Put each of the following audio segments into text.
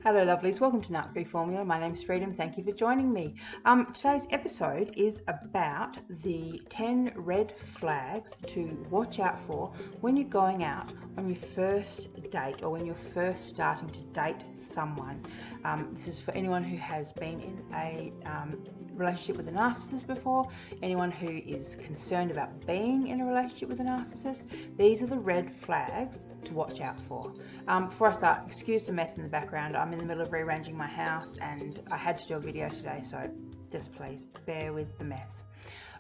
Hello lovelies, welcome to Narc Free Formula. My name's Freedom, thank you for joining me. Today's episode is about the 10 red flags to watch out for when you're going out on your first date or when you're first starting to date someone. This is for anyone who has been in a relationship with a narcissist before, anyone who is concerned about being in a relationship with a narcissist. These are the red flags to watch out for. Before I start, excuse the mess in the background. I'm in the middle of rearranging my house and I had to do a video today, so just please bear with the mess.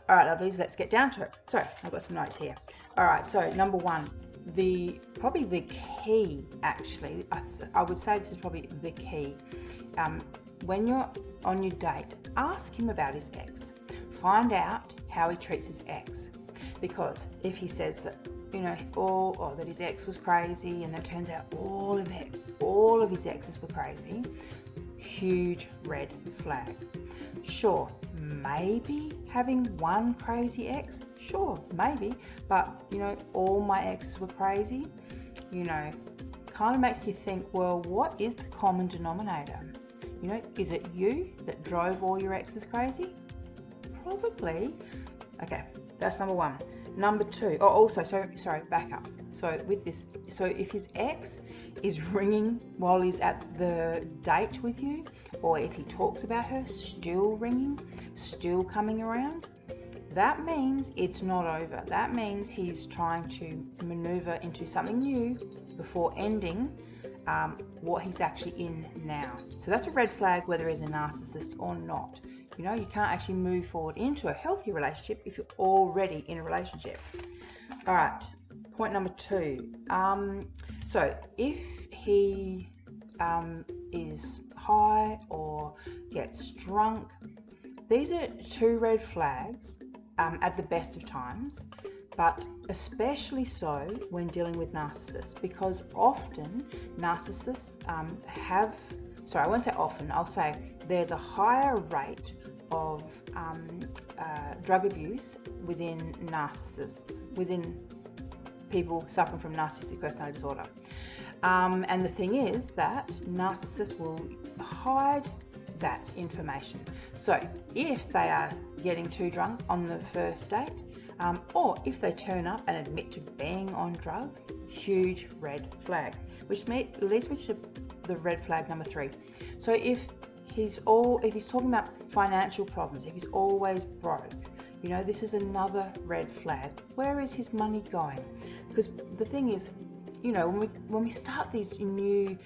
All right, lovelies, let's get down to it. So I've got some notes here. All right, so number one, probably the key, actually, I would say this is probably the key. When you're on your date, ask him about his ex. Find out how he treats his ex. Because if he says that, that his ex was crazy, and then it turns out all of his exes were crazy, huge red flag. Sure, maybe having one crazy ex, sure, maybe, but all my exes were crazy, kind of makes you think, well, what is the common denominator? Is it you that drove all your exes crazy? Probably. Okay, that's number one. Number two, back up. So with this, if his ex is ringing while he's at the date with you, or if he talks about her still ringing, still coming around, that means it's not over. That means he's trying to maneuver into something new before ending what he's actually in now. So that's a red flag whether he's a narcissist or not. You can't actually move forward into a healthy relationship if you're already in a relationship. All right, point number two. So if he is high or gets drunk, these are two red flags at the best of times, but especially so when dealing with narcissists, because often narcissists I won't say often, I'll say there's a higher rate of drug abuse within narcissists, within people suffering from narcissistic personality disorder. And the thing is that narcissists will hide that information. So if they are getting too drunk on the first date, or if they turn up and admit to being on drugs, huge red flag, which leads me to the red flag number three. So if he's talking about financial problems, if he's always broke, this is another red flag. Where is his money going? Because the thing is, when we start these new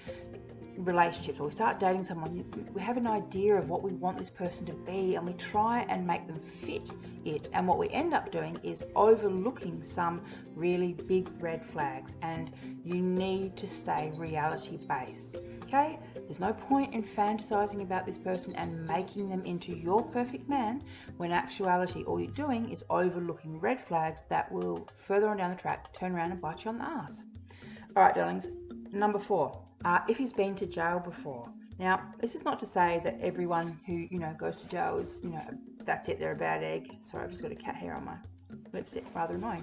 relationships or we start dating someone, we have an idea of what we want this person to be and we try and make them fit it, and what we end up doing is overlooking some really big red flags, and you need to stay reality based. Okay, there's no point in fantasizing about this person and making them into your perfect man when actuality all you're doing is overlooking red flags that will further on down the track turn around and bite you on the ass. All right, darlings. Number four, if he's been to jail before. Now, this is not to say that everyone who, goes to jail is, that's it, they're a bad egg. Sorry, I've just got a cat hair on my lips, it's rather annoying.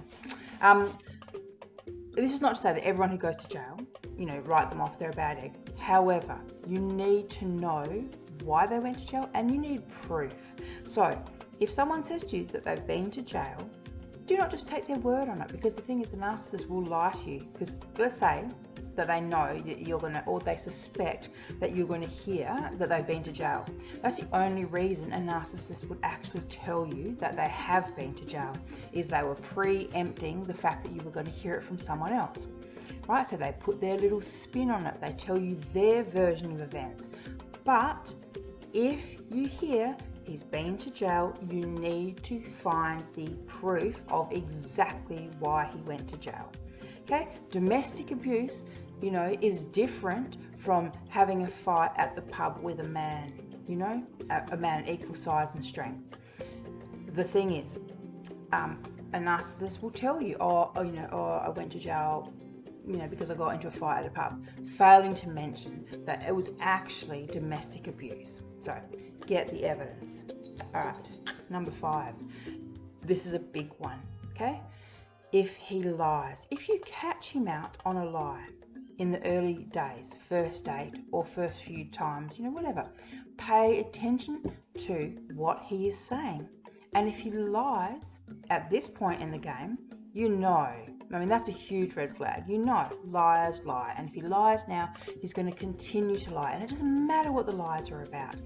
This is not to say that everyone who goes to jail, write them off, they're a bad egg. However, you need to know why they went to jail and you need proof. So, if someone says to you that they've been to jail, do not just take their word on it, because the thing is, the narcissist will lie to you. Because let's say that they know that or they suspect that you're going to hear that they've been to jail. That's the only reason a narcissist would actually tell you that they have been to jail, is they were preempting the fact that you were going to hear it from someone else. Right? So they put their little spin on it. They tell you their version of events. But if you hear he's been to jail, you need to find the proof of exactly why he went to jail. Okay? Domestic abuse, is different from having a fight at the pub with a man, a man equal size and strength. The thing is, a narcissist will tell you, I went to jail, because I got into a fight at a pub, failing to mention that it was actually domestic abuse. So, get the evidence. All right, number 5. This is a big one, okay? If he lies, if you catch him out on a lie, in the early days, first date or first few times, whatever. Pay attention to what he is saying. And if he lies at this point in the game, that's a huge red flag. Liars lie. And if he lies now, he's going to continue to lie. And it doesn't matter what the lies are about.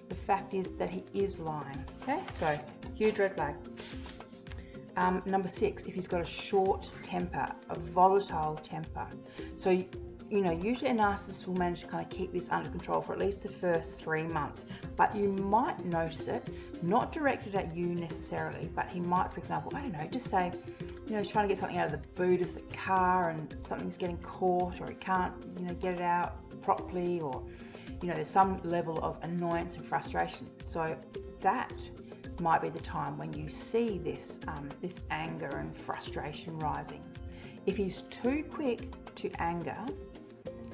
The fact is that he is lying. Okay, so huge red flag. Number 6, if he's got a short temper, a volatile temper. So, usually a narcissist will manage to kind of keep this under control for at least the first 3 months. But you might notice it, not directed at you necessarily, but he might, for example, just say, he's trying to get something out of the boot of the car and something's getting caught, or he can't, get it out properly, or, there's some level of annoyance and frustration. So that might be the time when you see this anger and frustration rising. If he's too quick to anger,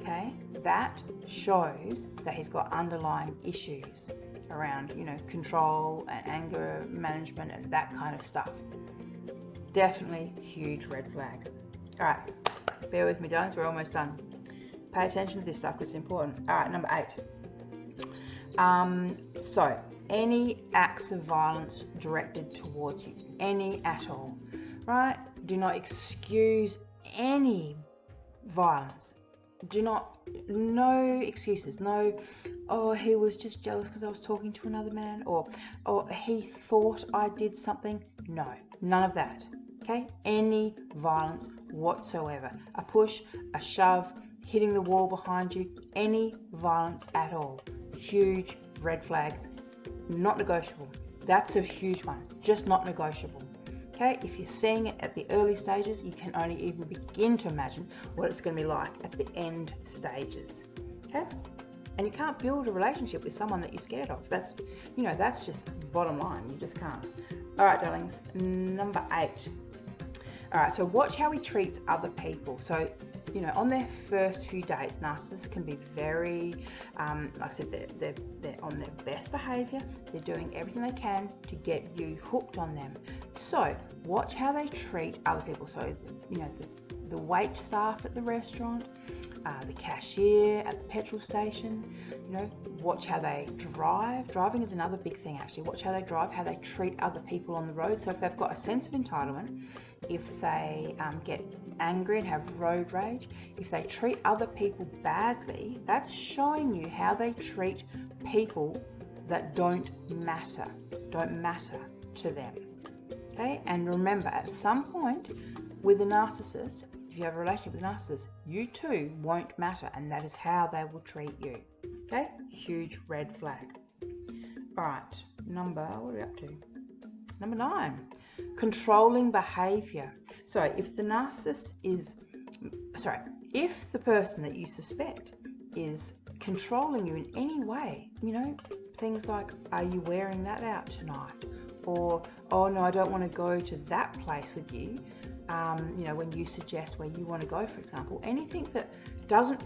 okay, that shows that he's got underlying issues around, control and anger management and that kind of stuff. Definitely huge red flag. All right, bear with me, darlings, we're almost done. Pay attention to this stuff because it's important. All right, number 8. So any acts of violence directed towards you, any at all, right? Do not excuse any violence. No excuses. No, oh, he was just jealous because I was talking to another man, or he thought I did something. No, none of that. Okay? Any violence whatsoever. A push, a shove, hitting the wall behind you, any violence at all. Huge red flag. Not negotiable. That's a huge one. Just not negotiable. Okay, if you're seeing it at the early stages, you can only even begin to imagine what it's going to be like at the end stages. Okay, and you can't build a relationship with someone that you're scared of. That's just the bottom line. You just can't. All right, darlings. Number 8. All right, so watch how he treats other people. So, on their first few dates, narcissists can be very, like I said, they're on their best behavior. They're doing everything they can to get you hooked on them. So watch how they treat other people. So, the wait staff at the restaurant, the cashier at the petrol station, watch how they drive. Driving is another big thing, actually. Watch how they drive, how they treat other people on the road. So if they've got a sense of entitlement, if they get angry and have road rage, if they treat other people badly, that's showing you how they treat people that don't matter to them. Okay, and remember, at some point with a narcissist, if you have a relationship with a narcissist, you too won't matter, and that is how they will treat you. Okay, huge red flag. All right, what are we up to? Number 9, controlling behavior. So if the if the person that you suspect is controlling you in any way, things like, are you wearing that out tonight? Or, oh no, I don't want to go to that place with you. When you suggest where you want to go, for example, anything that doesn't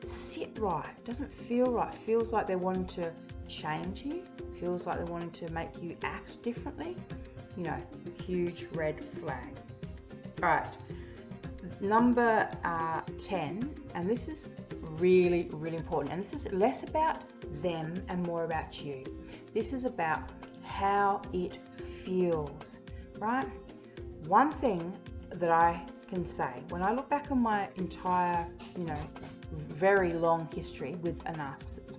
sit right, doesn't feel right, feels like they're wanting to change you, feels like they're wanting to make you act differently, huge red flag. All right, number 10, and this is really, really important, and this is less about them and more about you. This is about how it feels, right? One thing that I can say, when I look back on my entire, very long history with a narcissist,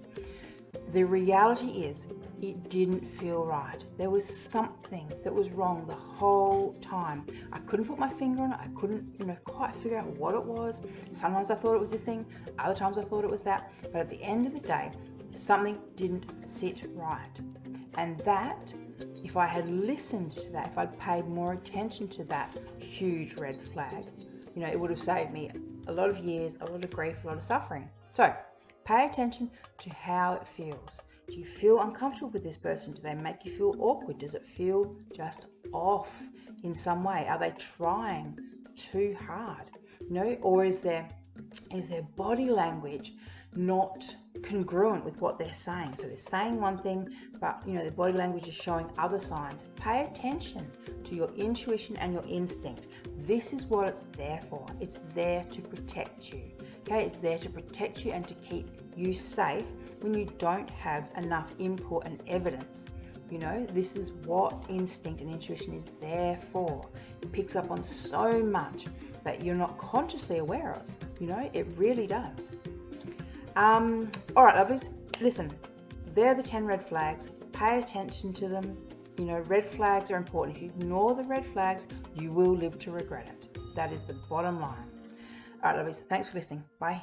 the reality is it didn't feel right. There was something that was wrong the whole time. I couldn't put my finger on it. I couldn't, quite figure out what it was. Sometimes I thought it was this thing. Other times I thought it was that. But at the end of the day, something didn't sit right. And that, if I had listened to that, if I'd paid more attention to that huge red flag, it would have saved me a lot of years, a lot of grief, a lot of suffering. So pay attention to how it feels. Do you feel uncomfortable with this person? Do they make you feel awkward? Does it feel just off in some way? Are they trying too hard? Or is their body language not congruent with what they're saying? So they're saying one thing, but their body language is showing other signs. Pay attention to your intuition and your instinct. This is what it's there for. It's there to protect you. Okay, it's there to protect you and to keep you safe when you don't have enough input and evidence. You know, this is what instinct and intuition is there for. It picks up on so much that you're not consciously aware of. You know, it really does. All right, lovers, listen, they're the 10 red flags. Pay attention to them. You know, red flags are important. If you ignore the red flags, you will live to regret it. That is the bottom line. All right, lovers, thanks for listening. Bye.